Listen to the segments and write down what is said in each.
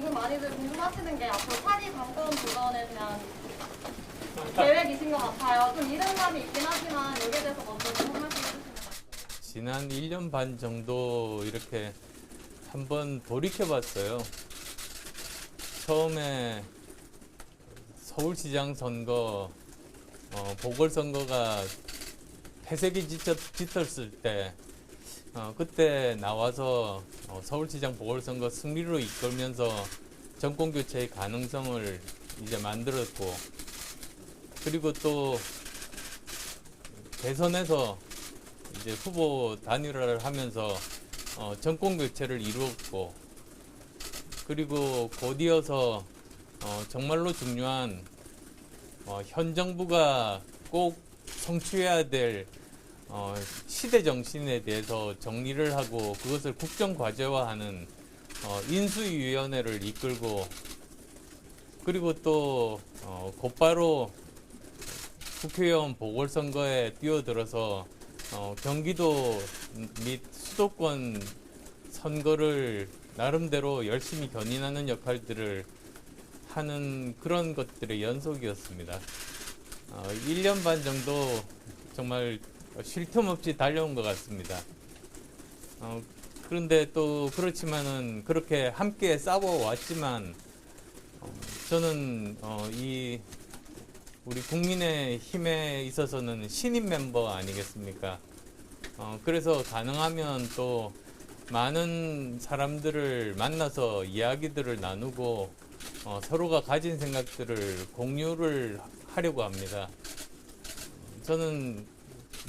많이들 궁금하시는 게 앞으로 차기 당권 도전에 대한 계획이신 것 같아요. 좀 이른감이 있긴 하지만 여기에 대해서 먼저 좀 한 말씀 해주시면 지난 1년 반 정도 이렇게 한번 돌이켜봤어요. 처음에 서울시장 선거, 보궐선거가 패색이 짙었을 때, 그때 나와서 서울시장 보궐선거 승리로 이끌면서 정권교체의 가능성을 이제 만들었고, 그리고 또 대선에서 이제 후보 단일화를 하면서 정권 교체를 이루었고, 그리고 곧이어서 정말로 중요한 현 정부가 꼭 성취해야 될 시대 정신에 대해서 정리를 하고 그것을 국정 과제화하는 인수위원회를 이끌고, 그리고 또 곧바로 국회의원 보궐선거에 뛰어들어서 경기도 및 수도권 선거를 나름대로 열심히 견인하는 역할들을 하는 그런 것들의 연속이었습니다. 1년 반 정도 정말 쉴 틈 없이 달려온 것 같습니다. 그런데 또 그렇지만은 그렇게 함께 싸워왔지만 저는 이 우리 국민의힘에 있어서는 신임 멤버 아니겠습니까? 그래서 가능하면 또 많은 사람들을 만나서 이야기들을 나누고 서로가 가진 생각들을 공유를 하려고 합니다. 저는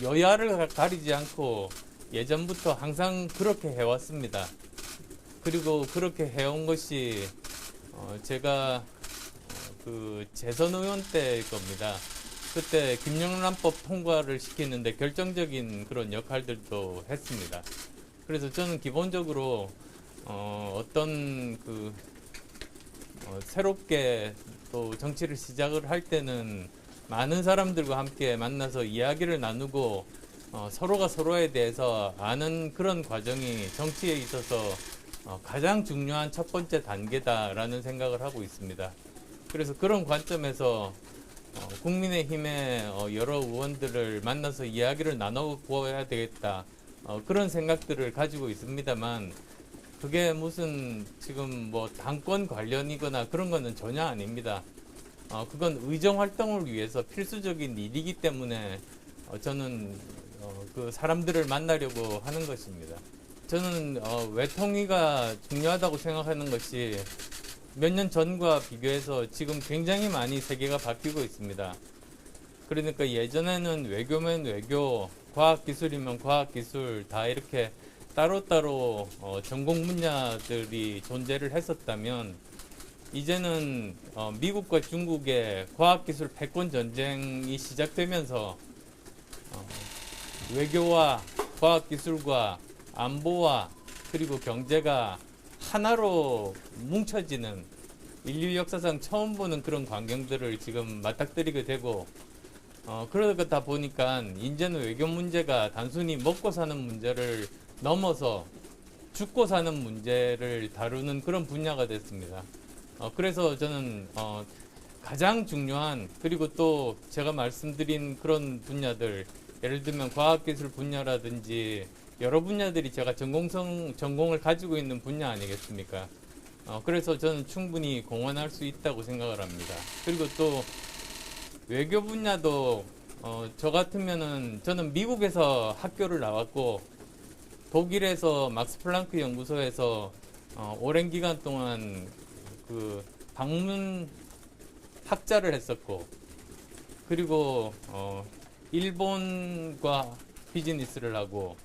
여야를 가리지 않고 예전부터 항상 그렇게 해왔습니다. 그리고 그렇게 해온 것이 제가 그 재선 의원 때일 겁니다. 그때 김영란법 통과를 시키는데 결정적인 그런 역할들도 했습니다. 그래서 저는 기본적으로 어떤 그 새롭게 또 정치를 시작을 할 때는 많은 사람들과 함께 만나서 이야기를 나누고 서로가 서로에 대해서 아는 그런 과정이 정치에 있어서 가장 중요한 첫 번째 단계다라는 생각을 하고 있습니다. 그래서 그런 관점에서 국민의힘의 여러 의원들을 만나서 이야기를 나눠보아야 되겠다, 그런 생각들을 가지고 있습니다만, 그게 무슨 지금 뭐 당권 관련이거나 그런 거는 전혀 아닙니다. 그건 의정 활동을 위해서 필수적인 일이기 때문에 저는 그 사람들을 만나려고 하는 것입니다. 저는 외통위가 중요하다고 생각하는 것이 몇 년 전과 비교해서 지금 굉장히 많이 세계가 바뀌고 있습니다. 그러니까 예전에는 외교면 외교, 과학기술이면 과학기술 다 이렇게 따로따로 전공 분야들이 존재를 했었다면, 이제는 미국과 중국의 과학기술 패권 전쟁이 시작되면서 외교와 과학기술과 안보와 그리고 경제가 하나로 뭉쳐지는, 인류 역사상 처음 보는 그런 광경들을 지금 맞닥뜨리게 되고, 그러다 보니까 이제는 외교 문제가 단순히 먹고 사는 문제를 넘어서 죽고 사는 문제를 다루는 그런 분야가 됐습니다. 그래서 저는 가장 중요한, 그리고 또 제가 말씀드린 그런 분야들, 예를 들면 과학기술 분야라든지 여러 분야들이 제가 전공을 가지고 있는 분야 아니겠습니까? 그래서 저는 충분히 공헌할 수 있다고 생각을 합니다. 그리고 또 외교 분야도 저 같으면은, 저는 미국에서 학교를 나왔고 독일에서 막스 플랑크 연구소에서 오랜 기간 동안 그 방문 학자를 했었고, 그리고 일본과 비즈니스를 하고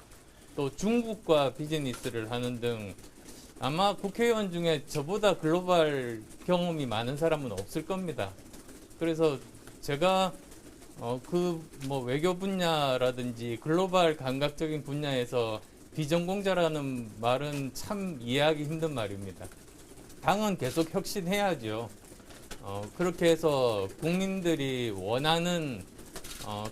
또 중국과 비즈니스를 하는 등, 아마 국회의원 중에 저보다 글로벌 경험이 많은 사람은 없을 겁니다. 그래서 제가 그 뭐 외교 분야라든지 글로벌 감각적인 분야에서 비전공자라는 말은 참 이해하기 힘든 말입니다. 당은 계속 혁신해야죠. 그렇게 해서 국민들이 원하는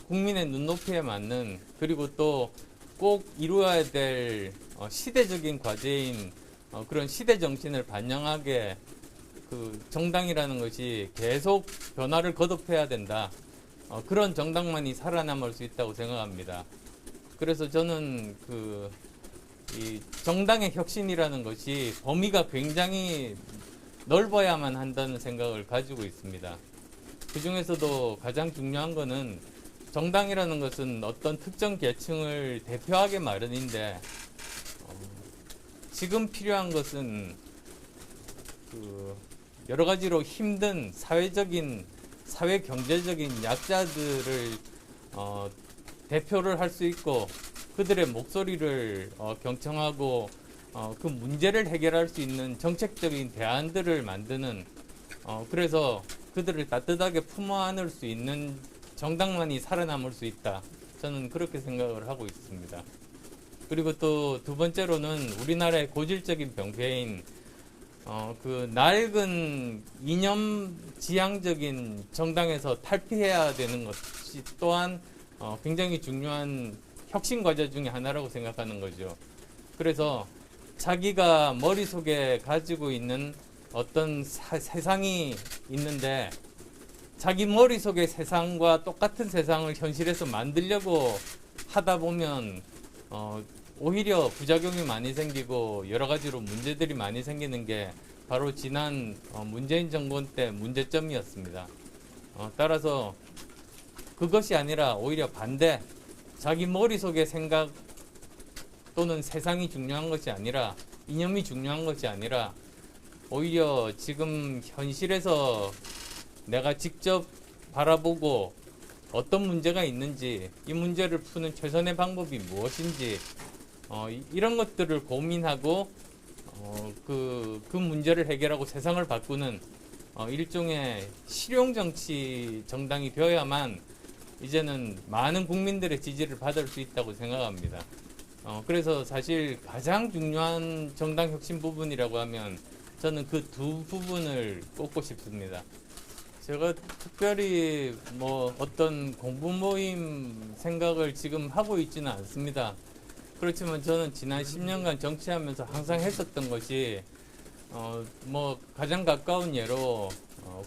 국민의 눈높이에 맞는, 그리고 또 꼭 이루어야 될 시대적인 과제인 그런 시대 정신을 반영하게 그 정당이라는 것이 계속 변화를 거듭해야 된다. 그런 정당만이 살아남을 수 있다고 생각합니다. 그래서 저는 이 정당의 혁신이라는 것이 범위가 굉장히 넓어야만 한다는 생각을 가지고 있습니다. 그 중에서도 가장 중요한 것은 정당이라는 것은 어떤 특정 계층을 대표하게 마련인데 지금 필요한 것은 여러 가지로 힘든 사회 경제적인 약자들을 대표를 할 수 있고 그들의 목소리를 경청하고 그 문제를 해결할 수 있는 정책적인 대안들을 만드는 그래서 그들을 따뜻하게 품어 안을 수 있는 정당만이 살아남을 수 있다. 저는 그렇게 생각을 하고 있습니다. 그리고 또 두 번째로는 우리나라의 고질적인 병폐인 그 낡은 이념 지향적인 정당에서 탈피해야 되는 것이 또한 굉장히 중요한 혁신 과제 중에 하나라고 생각하는 거죠. 그래서 자기가 머릿속에 가지고 있는 어떤 세상이 있는데 자기 머릿속의 세상과 똑같은 세상을 현실에서 만들려고 하다 보면 오히려 부작용이 많이 생기고 여러 가지로 문제들이 많이 생기는 게 바로 지난 문재인 정권 때 문제점이었습니다. 따라서 그것이 아니라 오히려 반대, 자기 머릿속의 생각 또는 세상이 중요한 것이 아니라 이념이 중요한 것이 아니라 오히려 지금 현실에서 내가 직접 바라보고 어떤 문제가 있는지 이 문제를 푸는 최선의 방법이 무엇인지 이런 것들을 고민하고 그 문제를 해결하고 세상을 바꾸는 일종의 실용정치 정당이 되어야만 이제는 많은 국민들의 지지를 받을 수 있다고 생각합니다. 그래서 사실 가장 중요한 정당 혁신 부분이라고 하면 저는 그 두 부분을 꼽고 싶습니다. 제가 특별히 뭐 어떤 공부 모임 생각을 지금 하고 있지는 않습니다. 그렇지만 저는 지난 10년간 정치하면서 항상 했었던 것이 뭐 가장 가까운 예로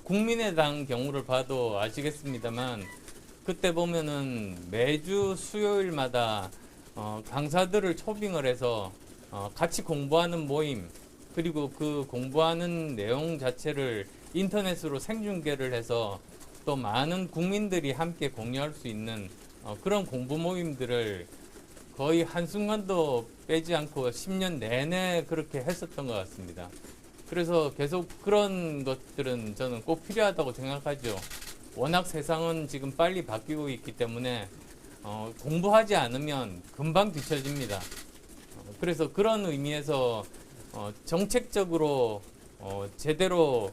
국민의당 경우를 봐도 아시겠습니다만 그때 보면은 매주 수요일마다 강사들을 초빙을 해서 같이 공부하는 모임 그리고 그 공부하는 내용 자체를 인터넷으로 생중계를 해서 또 많은 국민들이 함께 공유할 수 있는 그런 공부 모임들을 거의 한순간도 빼지 않고 10년 내내 그렇게 했었던 것 같습니다. 그래서 계속 그런 것들은 저는 꼭 필요하다고 생각하죠. 워낙 세상은 지금 빨리 바뀌고 있기 때문에 공부하지 않으면 금방 뒤처집니다. 그래서 그런 의미에서 정책적으로 제대로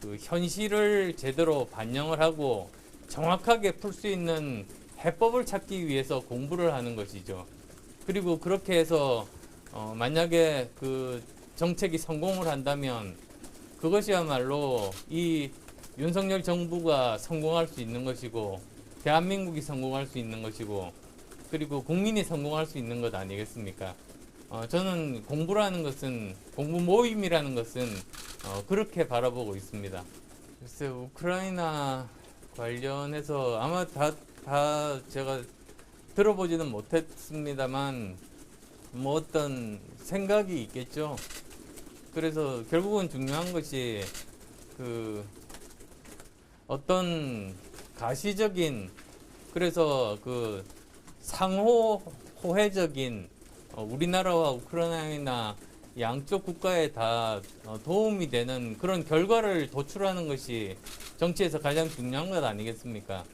그 현실을 제대로 반영을 하고 정확하게 풀 수 있는 해법을 찾기 위해서 공부를 하는 것이죠. 그리고 그렇게 해서 만약에 그 정책이 성공을 한다면 그것이야말로 이 윤석열 정부가 성공할 수 있는 것이고 대한민국이 성공할 수 있는 것이고 그리고 국민이 성공할 수 있는 것 아니겠습니까? 저는 공부라는 것은 공부 모임이라는 것은 그렇게 바라보고 있습니다. 글쎄 우크라이나 관련해서 아마 다 제가 들어보지는 못했습니다만 뭐 어떤 생각이 있겠죠. 그래서 결국은 중요한 것이 그 어떤 가시적인 그래서 그 상호 호혜적인 우리나라와 우크라이나 양쪽 국가에 다 도움이 되는 그런 결과를 도출하는 것이 정치에서 가장 중요한 것 아니겠습니까?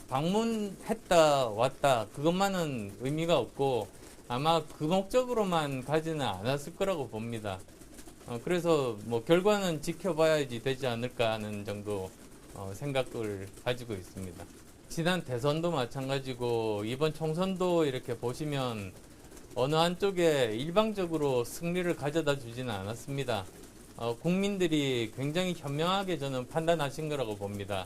방문했다 왔다 그것만은 의미가 없고 아마 그 목적으로만 가지는 않았을 거라고 봅니다. 그래서 뭐 결과는 지켜봐야지 되지 않을까 하는 정도 생각을 가지고 있습니다. 지난 대선도 마찬가지고 이번 총선도 이렇게 보시면 어느 한쪽에 일방적으로 승리를 가져다 주지는 않았습니다. 국민들이 굉장히 현명하게 저는 판단하신 거라고 봅니다.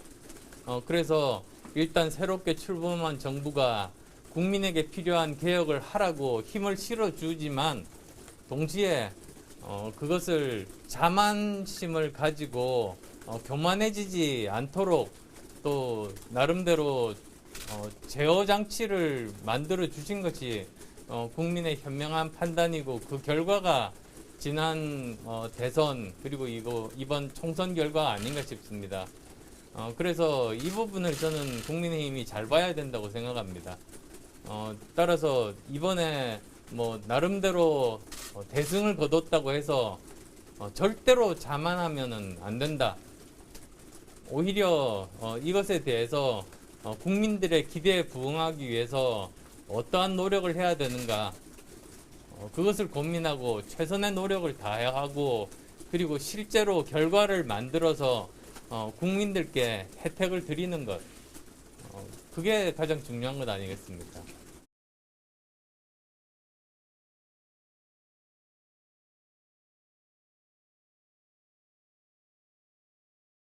그래서 일단 새롭게 출범한 정부가 국민에게 필요한 개혁을 하라고 힘을 실어주지만 동시에 그것을 자만심을 가지고 교만해지지 않도록 또 나름대로 제어 장치를 만들어 주신 것이 국민의 현명한 판단이고 그 결과가 지난 대선 그리고 이번 총선 결과 아닌가 싶습니다. 그래서 이 부분을 저는 국민의힘이 잘 봐야 된다고 생각합니다. 따라서 이번에 뭐 나름대로 대승을 거뒀다고 해서 절대로 자만하면은 안 된다. 오히려 이것에 대해서 국민들의 기대에 부응하기 위해서 어떠한 노력을 해야 되는가 그것을 고민하고 최선의 노력을 다하고 그리고 실제로 결과를 만들어서 국민들께 혜택을 드리는 것 그게 가장 중요한 것 아니겠습니까?